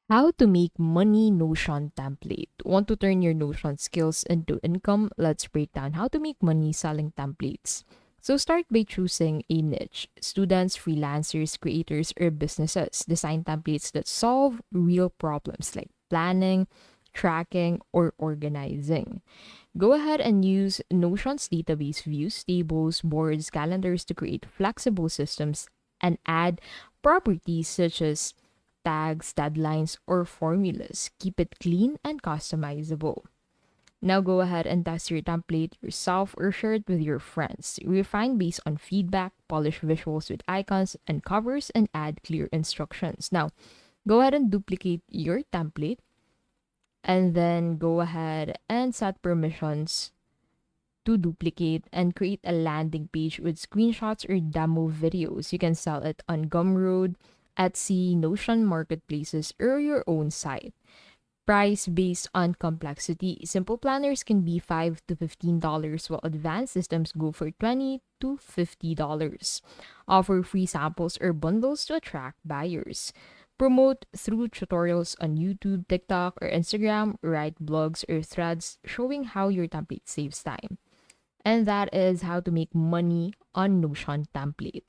How to make money Notion template. Want to turn your Notion skills into income? Let's break down how to make money selling templates. So start by choosing a niche. Students, freelancers, creators, or businesses design templates that solve real problems like planning, tracking, or organizing. Go ahead and use Notion's database views, tables, boards, calendars to create flexible systems and add properties such as tags, deadlines, or formulas. Keep it clean and customizable. Now go ahead and test your template yourself or share it with your friends. Refine based on feedback, polish visuals with icons and covers, and add clear instructions. Now, go ahead and duplicate your template and then go ahead and set permissions to duplicate and create a landing page with screenshots or demo videos. You can sell it on Gumroad, Etsy, Notion marketplaces, or your own site. Price based on complexity. Simple planners can be $5 to $15, while advanced systems go for $20 to $50. Offer free samples or bundles to attract buyers. Promote through tutorials on YouTube, TikTok, or Instagram. Write blogs or threads showing how your template saves time. And that is how to make money on Notion template.